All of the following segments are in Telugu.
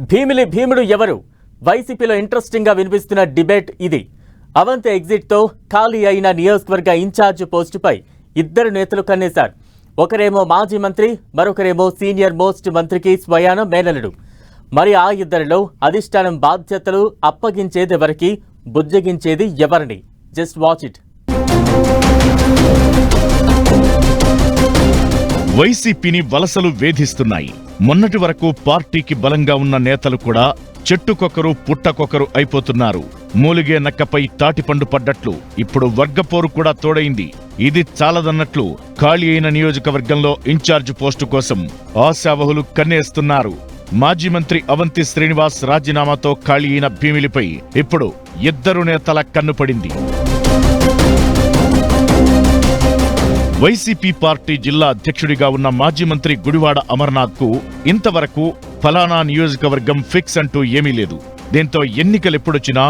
భీమిలి భీముడు ఎవరు? వైసీపీలో ఇంట్రెస్టింగ్ గా వినిపిస్తున్న డిబేట్ ఇది. అవంతి ఎగ్జిట్ తో ఖాళీ అయిన నియోజకవర్గ ఇన్ఛార్జ్ పోస్టుపై ఇద్దరు నేతలు కన్నేశారు. ఒకరేమో మాజీ మంత్రి, మరొకరేమో సీనియర్ మోస్ట్ మంత్రికి స్వయాన మేనలుడు. మరి ఆ ఇద్దరిలో అధిష్టానం బాధ్యతలు అప్పగించేది ఎవరికి, బుజ్జగించేది ఎవరిని? Just watch it. వైసీపీని వలసలు వేధిస్తున్నాయి. మొన్నటి వరకు పార్టీకి బలంగా ఉన్న నేతలు కూడా చెట్టుకొకరు పుట్టకొకరు అయిపోతున్నారు. మూలిగే నక్కపై తాటిపండు పడ్డట్లు ఇప్పుడు వర్గపోరు కూడా తోడైంది. ఇది చాలదన్నట్లు ఖాళీ అయిన నియోజకవర్గంలో ఇన్ఛార్జ్ పోస్టు కోసం ఆశావహులు కన్నేస్తున్నారు. మాజీ మంత్రి అవంతి శ్రీనివాస్ రాజీనామాతో ఖాళీ అయిన భీమిలిపై ఇప్పుడు ఇద్దరు నేతల కన్నుపడింది. వైసీపీ పార్టీ జిల్లా అధ్యక్షుడిగా ఉన్న మాజీ మంత్రి గుడివాడ అమర్నాథ్ కు ఇంతవరకు ఫలానా నియోజకవర్గం ఫిక్స్ అంటూ ఏమీ లేదు. దీంతో ఎన్నికలెప్పుడొచ్చినా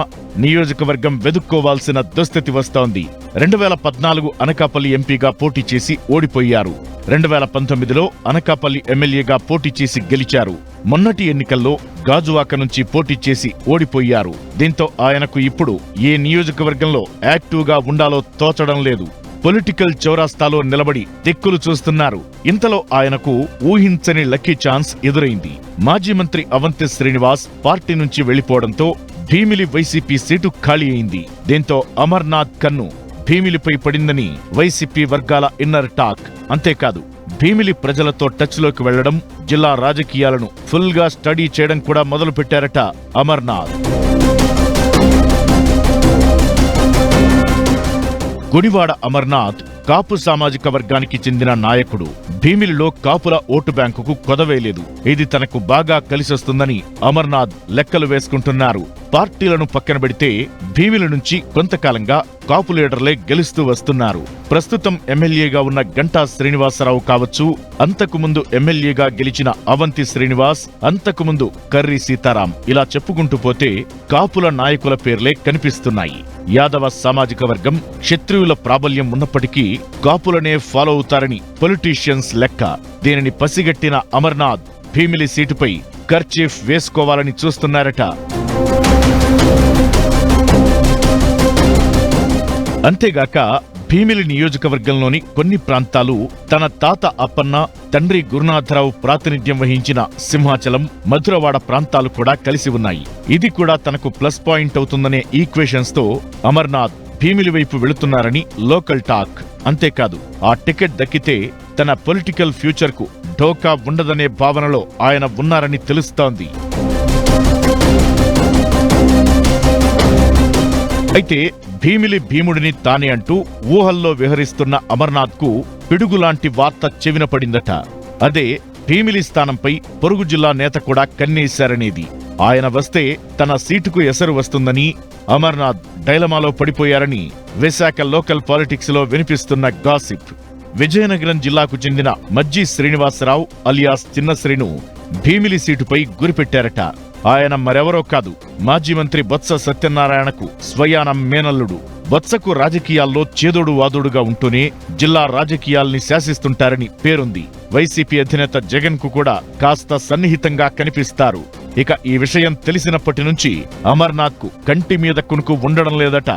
నియోజకవర్గం వెదుక్కోవాల్సిన దుస్థితి వస్తోంది. 2014 అనకాపల్లి ఎంపీగా పోటీ చేసి ఓడిపోయారు. 2019లో అనకాపల్లి ఎమ్మెల్యేగా పోటీ చేసి గెలిచారు. మొన్నటి ఎన్నికల్లో గాజువాక నుంచి పోటీ చేసి ఓడిపోయారు. దీంతో ఆయనకు ఇప్పుడు ఏ నియోజకవర్గంలో యాక్టివ్గా ఉండాలో తోచడం లేదు. పొలిటికల్ చౌరాస్తాలో నిలబడి దిక్కులు చూస్తున్నారు. ఇంతలో ఆయనకు ఊహించని లక్కీ ఛాన్స్ ఎదురైంది. మాజీ మంత్రి అవంతి శ్రీనివాస్ పార్టీ నుంచి వెళ్లిపోవడంతో భీమిలి వైసీపీ సీటు ఖాళీ అయింది. దీంతో అమర్నాథ్ కన్ను భీమిలిపై పడిందని వైసీపీ వర్గాల ఇన్నర్ టాక్. అంతేకాదు, భీమిలి ప్రజలతో టచ్ లోకి వెళ్లడం, జిల్లా రాజకీయాలను ఫుల్ గా స్టడీ చేయడం కూడా మొదలు పెట్టారట అమర్నాథ్. గుడివాడ అమర్నాథ్ కాపు సామాజిక వర్గానికి చెందిన నాయకుడు. భీమిలిలో కాపుల ఓటు బ్యాంకుకు కొదవేలేదు. ఇది తనకు బాగా కలిసొస్తుందని అమర్నాథ్ లెక్కలు వేసుకుంటున్నారు. పార్టీలను పక్కన పెడితే భీమిలి నుంచి కొంతకాలంగా కాపు లీడర్లే గెలుస్తూ వస్తున్నారు. ప్రస్తుతం ఎమ్మెల్యేగా ఉన్న గంటా శ్రీనివాసరావు కావచ్చు, అంతకుముందు ఎమ్మెల్యేగా గెలిచిన అవంతి శ్రీనివాస్, అంతకుముందు కర్రి సీతారాం, ఇలా చెప్పుకుంటూ పోతే కాపుల నాయకుల పేర్లే కనిపిస్తున్నాయి. యాదవ సామాజిక వర్గం క్షత్రియుల ప్రాబల్యం ఉన్నప్పటికీ కాపులనే ఫాలో అవుతారని పొలిటీషియన్స్ లెక్క. దీనిని పసిగట్టిన అమర్నాథ్ భీమిలి సీటుపై కర్చీఫ్ వేసుకోవాలని చూస్తున్నారట. అంతేగాక భీమిలి నియోజకవర్గంలోని కొన్ని ప్రాంతాలు తన తాత అప్పన్న, తండ్రి గురునాథరావు ప్రాతినిధ్యం వహించిన సింహాచలం, మధురవాడ ప్రాంతాలు కూడా కలిసి ఉన్నాయి. ఇది కూడా తనకు ప్లస్ పాయింట్ అవుతుందనే ఈక్వేషన్స్ తో అమర్నాథ్ భీమిలి వైపు వెళుతున్నారని లోకల్ టాక్. అంతేకాదు, ఆ టికెట్ దక్కితే తన పొలిటికల్ ఫ్యూచర్ కు ఢోకా ఉండదనే భావనలో ఆయన ఉన్నారని తెలుస్తోంది. అయితే భీమిలి భీముడిని తానే అంటూ ఊహల్లో విహరిస్తున్న అమర్నాథ్ కు పిడుగులాంటి వార్త చెవిన పడిందట. అదే భీమిలి స్థానంపై పొరుగు జిల్లా నేత కూడా కన్నేశారనేది. ఆయన వస్తే తన సీటుకు ఎసరు వస్తుందని అమర్నాథ్ డైలమాలో పడిపోయారని విశాఖ లోకల్ పాలిటిక్స్ లో వినిపిస్తున్న గాసిప్. విజయనగరం జిల్లాకు చెందిన మజ్జి శ్రీనివాసరావు అలియాస్ చిన్న శ్రీను భీమిలి సీటుపై గురిపెట్టారట. ఆయన మరెవరో కాదు, మాజీ మంత్రి బొత్స సత్యనారాయణకు స్వయాన మేనల్లుడు. బొత్సకు రాజకీయాల్లో చేదోడు వాదోడుగా ఉంటూనే జిల్లా రాజకీయాల్ని శాసిస్తుంటారని పేరుంది. వైసీపీ అధినేత జగన్ కు కూడా కాస్త సన్నిహితంగా కనిపిస్తారు. ఇక ఈ విషయం తెలిసినప్పటి నుంచి అమర్నాథ్ కు కంటి మీద కునుకు ఉండడం లేదట.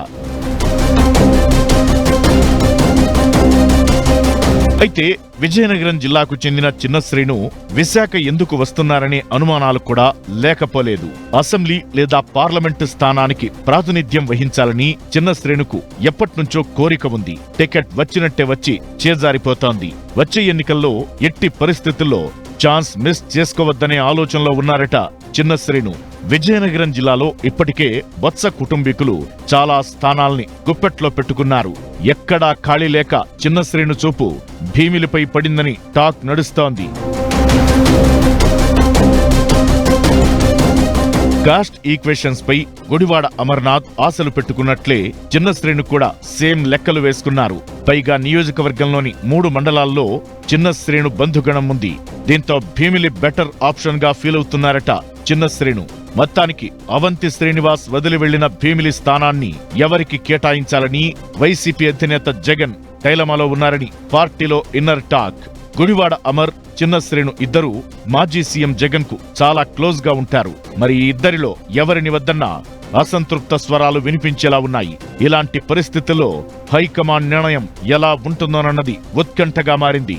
అయితే విజయనగరం జిల్లాకు చెందిన చిన్న శ్రీను విశాఖ ఎందుకు వస్తున్నారనే అనుమానాలు కూడా లేకపోలేదు. అసెంబ్లీ లేదా పార్లమెంటు స్థానానికి ప్రాతినిధ్యం వహించాలని చిన్న శ్రీనుకు ఎప్పట్నుంచో కోరిక ఉంది. టికెట్ వచ్చినట్టే వచ్చి చేజారిపోతోంది. వచ్చే ఎన్నికల్లో ఎట్టి పరిస్థితుల్లో ఛాన్స్ మిస్ చేసుకోవద్దనే ఆలోచనలో ఉన్నారట చిన్న శ్రీను. విజయనగరం జిల్లాలో ఇప్పటికే బొత్స కుటుంబీకులు చాలా స్థానాల్ని గుప్పెట్లో పెట్టుకున్నారు. ఎక్కడా ఖాళీ లేక చిన్న శ్రీను చూపు భీమిలిపై పడిందని టాక్ నడుస్తోంది. కాస్ట్ ఈక్వేషన్స్ పై గుడివాడ అమర్నాథ్ ఆశలు పెట్టుకున్నట్లే చిన్న శ్రీను కూడా సేమ్ లెక్కలు వేసుకున్నారు. పైగా నియోజకవర్గంలోని 3 మండలాల్లో చిన్న శ్రీను బంధుగణం ఉంది. దీంతో భీమిలి బెటర్ ఆప్షన్ గా ఫీల్ అవుతున్నారట చిన్న శ్రీను. మొత్తానికి అవంతి శ్రీనివాస్ వదిలి వెళ్లిన భీమిలి స్థానాన్ని ఎవరికి కేటాయించాలని వైసీపీ అధినేత జగన్ డైలమాలో ఉన్నారని పార్టీలో ఇన్నర్ టాక్. గుడివాడ అమర్, చిన్న శ్రేణు ఇద్దరూ మాజీ సీఎం జగన్ కు చాలా క్లోజ్ గా ఉంటారు. మరి ఈ ఇద్దరిలో ఎవరిని వద్దన్నా అసంతృప్త స్వరాలు వినిపించేలా ఉన్నాయి. ఇలాంటి పరిస్థితుల్లో హైకమాండ్ నిర్ణయం ఎలా ఉంటుందోనన్నది ఉత్కంఠగా మారింది.